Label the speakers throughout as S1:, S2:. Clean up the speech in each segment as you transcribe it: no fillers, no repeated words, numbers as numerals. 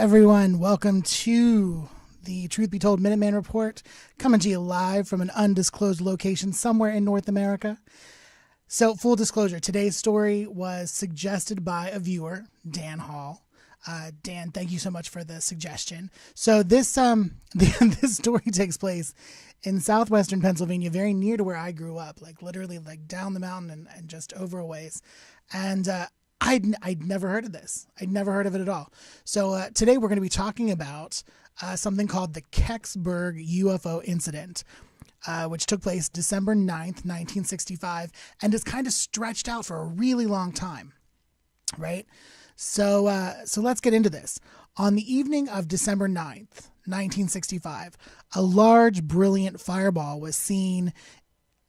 S1: everyone. Welcome to the Truth Be Told Minuteman Report, coming to you live from an undisclosed location somewhere in North America. So, full disclosure, today's story was suggested by a viewer, Dan Hall. Dan, thank you so much for the suggestion. So this this story takes place in southwestern Pennsylvania, very near to where I grew up, like literally like down the mountain and just over a ways. And I'd never heard of this. I'd never heard of it at all. So today we're going to be talking about something called the Kecksburg UFO incident, which took place December 9th, 1965, and is kind of stretched out for a really long time, right? So let's get into this. On the evening of December 9th, 1965, a large, brilliant fireball was seen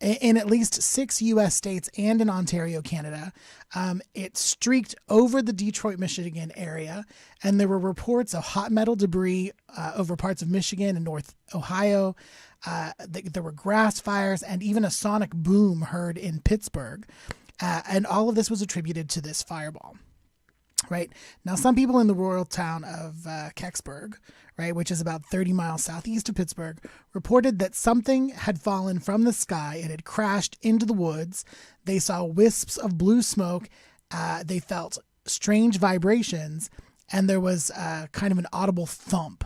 S1: in at least 6 U.S. states and in Ontario, Canada. It streaked over the Detroit, Michigan area, and there were reports of hot metal debris over parts of Michigan and North Ohio. There were grass fires and even a sonic boom heard in Pittsburgh. And all of this was attributed to this fireball. Right now, some people in the rural town of Kecksburg, right, which is about 30 miles southeast of Pittsburgh, reported that something had fallen from the sky. It had crashed into the woods. They saw wisps of blue smoke. They felt strange vibrations, and there was kind of an audible thump.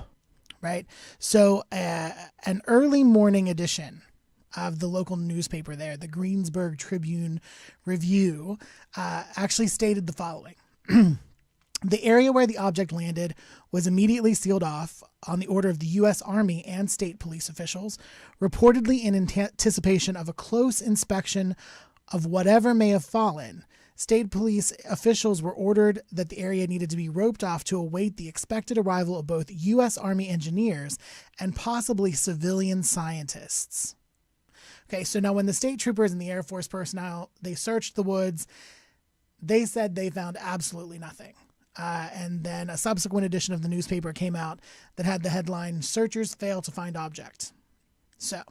S1: Right. So an early morning edition of the local newspaper there, the Greensburg Tribune Review, actually stated the following. The area where the object landed was immediately sealed off on the order of the U.S. Army and state police officials, reportedly in anticipation of a close inspection of whatever may have fallen. State police officials were ordered that the area needed to be roped off to await the expected arrival of both U.S. Army engineers and possibly civilian scientists. Okay, so now when the state troopers and the Air Force personnel, they searched the woods, they said they found absolutely nothing. And then a subsequent edition of the newspaper came out that had the headline, "Searchers Fail to Find Object." So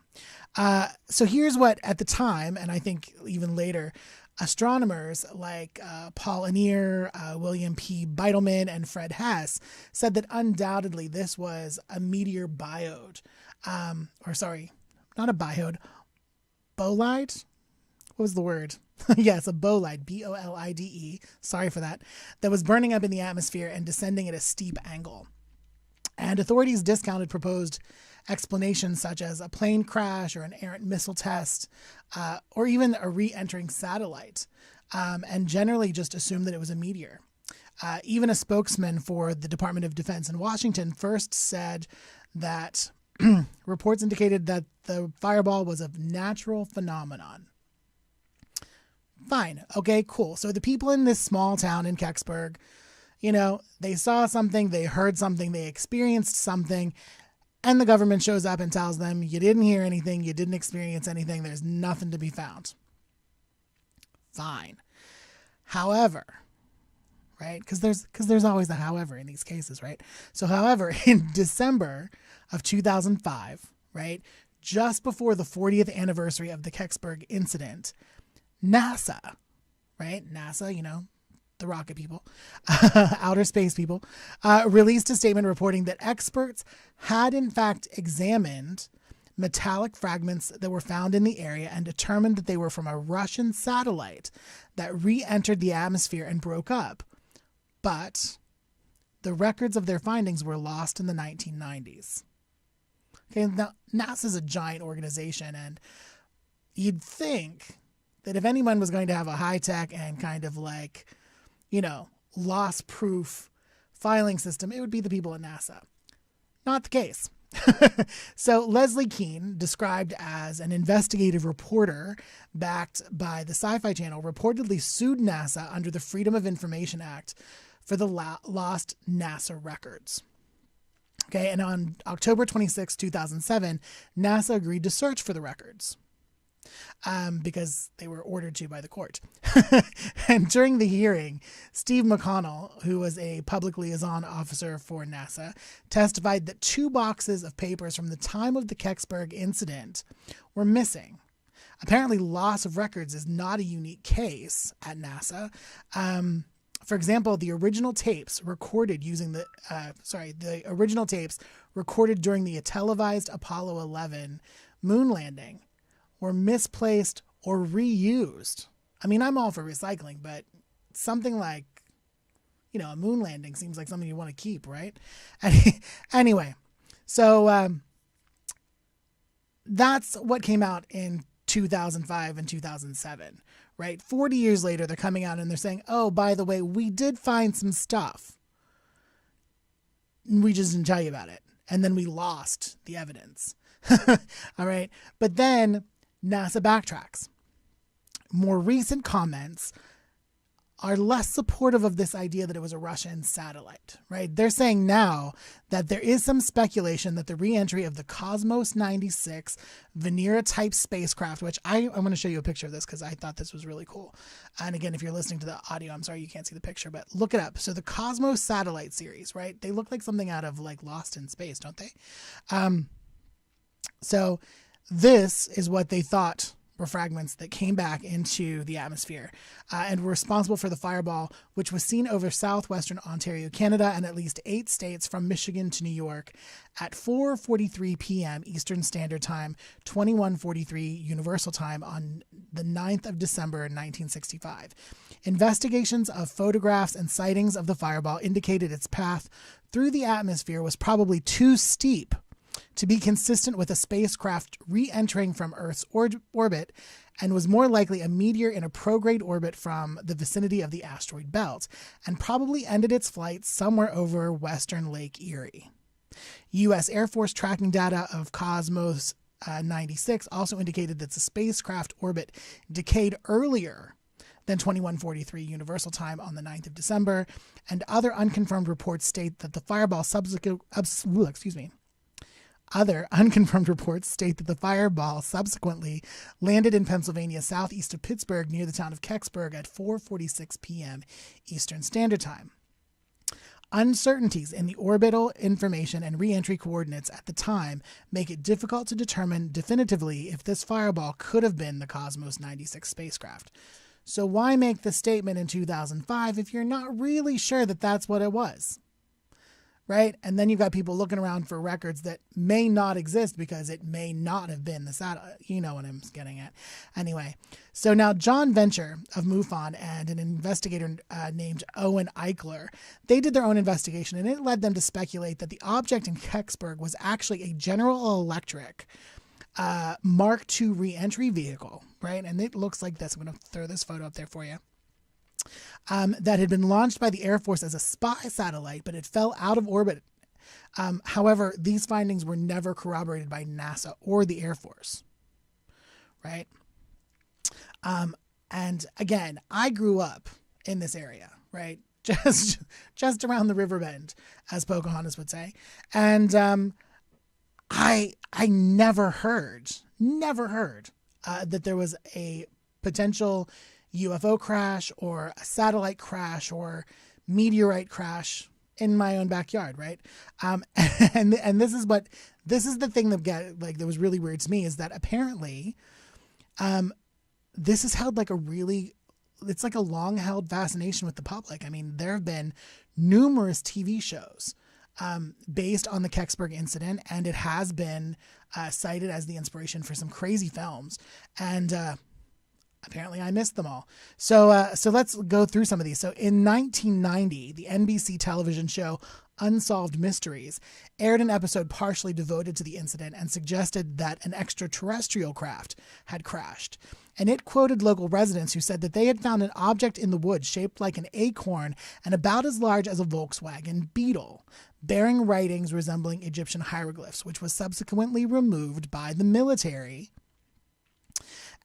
S1: here's what, at the time, and I think even later, astronomers like Paul Annier, William P. Beitelman, and Fred Hess said that undoubtedly this was a meteor biode. Not a biode, bolide? What was the word? Yes, a bolide, B-O-L-I-D-E. Sorry for that. That was burning up in the atmosphere and descending at a steep angle. And authorities discounted proposed explanations such as a plane crash or an errant missile test, or even a re-entering satellite, and generally just assumed that it was a meteor. Even a spokesman for the Department of Defense in Washington first said that reports indicated that the fireball was a natural phenomenon. Fine. Okay, cool. So the people in this small town in Kecksburg, they saw something, they heard something, they experienced something, and the government shows up and tells them, you didn't hear anything, you didn't experience anything, there's nothing to be found. Fine. However, right? Because there's always a however in these cases, right? So however, in December of 2005, right, just before the 40th anniversary of the Kecksburg incident, NASA, right? NASA, the rocket people, outer space people, released a statement reporting that experts had in fact examined metallic fragments that were found in the area and determined that they were from a Russian satellite that re-entered the atmosphere and broke up. But the records of their findings were lost in the 1990s. Okay, now NASA's a giant organization, and you'd think that if anyone was going to have a high-tech and kind of like, loss-proof filing system, it would be the people at NASA. Not the case. So Leslie Keene, described as an investigative reporter backed by the Sci-Fi Channel, reportedly sued NASA under the Freedom of Information Act for the lost NASA records. Okay, and on October 26, 2007, NASA agreed to search for the records. Because they were ordered to by the court. And during the hearing, Steve McConnell, who was a public liaison officer for NASA, testified that 2 boxes of papers from the time of the Kecksburg incident were missing. Apparently, loss of records is not a unique case at NASA. For example, the original tapes recorded during the televised Apollo 11 moon landing were misplaced or reused. I mean, I'm all for recycling, but something like, a moon landing seems like something you want to keep, right? Anyway, so that's what came out in 2005 and 2007, right? 40 years later, they're coming out and they're saying, oh, by the way, we did find some stuff. We just didn't tell you about it. And then we lost the evidence. All right. But then NASA backtracks. More recent comments are less supportive of this idea that it was a Russian satellite, right? They're saying now that there is some speculation that the re-entry of the Cosmos 96 Venera-type spacecraft, which I'm going to show you a picture of this because I thought this was really cool. And again, if you're listening to the audio, I'm sorry you can't see the picture, but look it up. So the Cosmos satellite series, right? They look like something out of like Lost in Space, don't they? So this is what they thought were fragments that came back into the atmosphere and were responsible for the fireball, which was seen over southwestern Ontario, Canada, and at least 8 states from Michigan to New York at 4:43 p.m. Eastern Standard Time, 21:43 Universal Time on the 9th of December 1965. Investigations of photographs and sightings of the fireball indicated its path through the atmosphere was probably too steep to be consistent with a spacecraft re-entering from Earth's orbit, and was more likely a meteor in a prograde orbit from the vicinity of the asteroid belt, and probably ended its flight somewhere over western Lake Erie. U.S. Air Force tracking data of Cosmos 96 also indicated that the spacecraft orbit decayed earlier than 21:43 Universal Time on the 9th of December, and other unconfirmed reports state that the fireball Other unconfirmed reports state that the fireball subsequently landed in Pennsylvania southeast of Pittsburgh near the town of Kecksburg at 4:46 p.m. Eastern Standard Time. Uncertainties in the orbital information and re-entry coordinates at the time make it difficult to determine definitively if this fireball could have been the Cosmos 96 spacecraft. So why make the statement in 2005 if you're not really sure that that's what it was? Right? And then you've got people looking around for records that may not exist because it may not have been the satellite. You know what I'm getting at. Anyway, so now John Venture of MUFON and an investigator named Owen Eichler, they did their own investigation, and it led them to speculate that the object in Kecksburg was actually a General Electric Mark II re-entry vehicle, right? And it looks like this. I'm going to throw this photo up there for you. That had been launched by the Air Force as a spy satellite, but it fell out of orbit. However, these findings were never corroborated by NASA or the Air Force, right? And again, I grew up in this area, right? Just around the river bend, as Pocahontas would say. And I never heard that there was a potential UFO crash or a satellite crash or meteorite crash in my own backyard, right? And this is the thing that was really weird to me, is that apparently this is held like it's like a long held fascination with the public. I mean, there have been numerous TV shows based on the Kecksburg incident, and it has been cited as the inspiration for some crazy films. And apparently I missed them all. So let's go through some of these. So in 1990, the NBC television show Unsolved Mysteries aired an episode partially devoted to the incident and suggested that an extraterrestrial craft had crashed. And it quoted local residents who said that they had found an object in the woods shaped like an acorn and about as large as a Volkswagen Beetle, bearing writings resembling Egyptian hieroglyphs, which was subsequently removed by the military.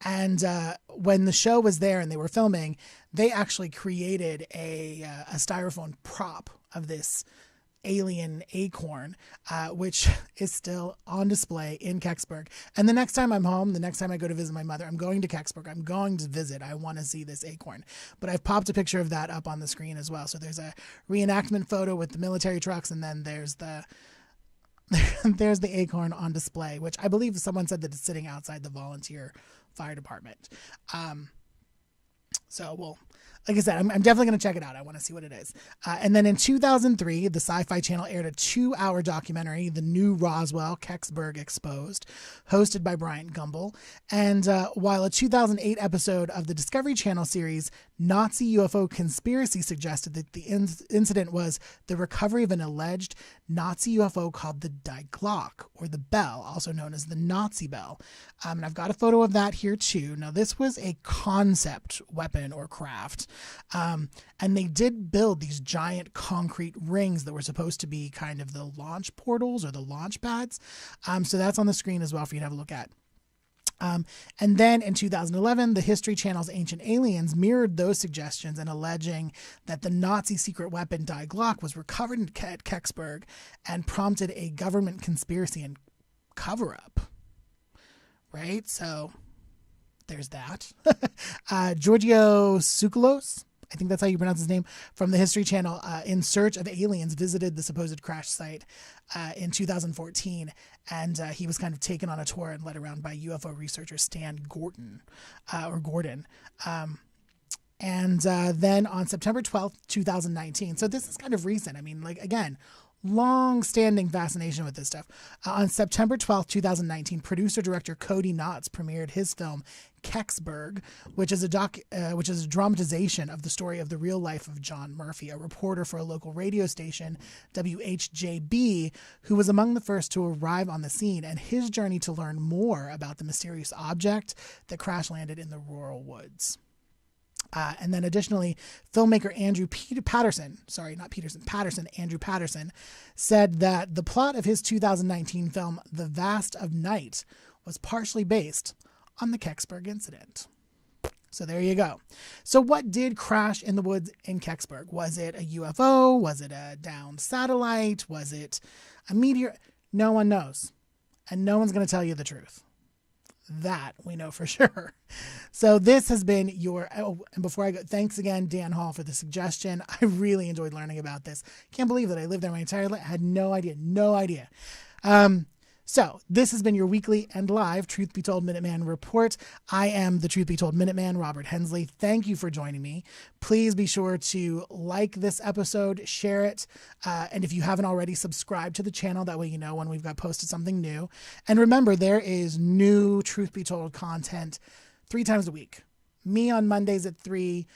S1: And when the show was there and they were filming, they actually created a styrofoam prop of this alien acorn, which is still on display in Kecksburg. And the next time I'm home, the next time I go to visit my mother, I'm going to Kecksburg. I'm going to visit. I want to see this acorn. But I've popped a picture of that up on the screen as well. So there's a reenactment photo with the military trucks, and then there's the acorn on display, which I believe someone said that it's sitting outside the volunteer fire department. So we'll like I said, I'm definitely going to check it out. I want to see what it is. And then in 2003, the Sci-Fi Channel aired a 2-hour documentary, The New Roswell, Kecksburg Exposed, hosted by Bryant Gumbel. And while a 2008 episode of the Discovery Channel series, Nazi UFO Conspiracy, suggested that the incident was the recovery of an alleged Nazi UFO called the Die Glock, or the bell, also known as the Nazi bell. And I've got a photo of that here too. Now, this was a concept weapon or craft. And they did build these giant concrete rings that were supposed to be kind of the launch portals or the launch pads. So that's on the screen as well for you to have a look at. And then in 2011, the History Channel's Ancient Aliens mirrored those suggestions and alleging that the Nazi secret weapon Die Glock was recovered at Kecksburg and prompted a government conspiracy and cover-up. Right? So there's that. Giorgio Tsoukalos, I think that's how you pronounce his name, from the History Channel, in search of aliens, visited the supposed crash site in 2014, and he was kind of taken on a tour and led around by UFO researcher Stan Gordon. And then on September 12th, 2019, so this is kind of recent. I mean, like, again, long-standing fascination with this stuff. On September 12th, 2019, producer-director Cody Knotts premiered his film Kecksburg, which is a dramatization of the story of the real life of John Murphy, a reporter for a local radio station, WHJB, who was among the first to arrive on the scene, and his journey to learn more about the mysterious object that crash-landed in the rural woods. And then additionally, filmmaker Andrew Patterson, said that the plot of his 2019 film, The Vast of Night, was partially based on the Kecksburg incident. So there you go. So what did crash in the woods in Kecksburg? Was it a UFO? Was it a downed satellite? Was it a meteor? No one knows. And no one's going to tell you the truth. That we know for sure. So this has been and before I go, thanks again, Dan Hall, for the suggestion. I really enjoyed learning about this. Can't believe that I lived there my entire life. I had no idea. So this has been your weekly and live Truth Be Told Minuteman report. I am the Truth Be Told Minuteman, Robert Hensley. Thank you for joining me. Please be sure to like this episode, share it, and if you haven't already, subscribe to the channel. That way you know when we've got posted something new. And remember, there is new Truth Be Told content 3 times a week. Me on Mondays at 3,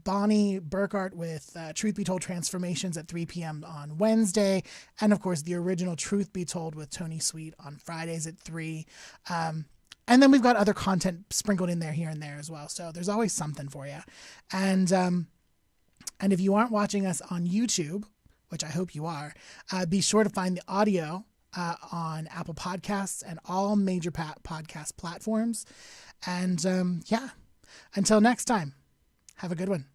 S1: Bonnie Burkert with Truth Be Told Transformations at 3 p.m. on Wednesday, and of course the original Truth Be Told with Tony Sweet on Fridays at 3. And then we've got other content sprinkled in there here and there as well. So there's always something for you. And if you aren't watching us on YouTube, which I hope you are, be sure to find the audio on Apple Podcasts and all major podcast platforms. And until next time, have a good one.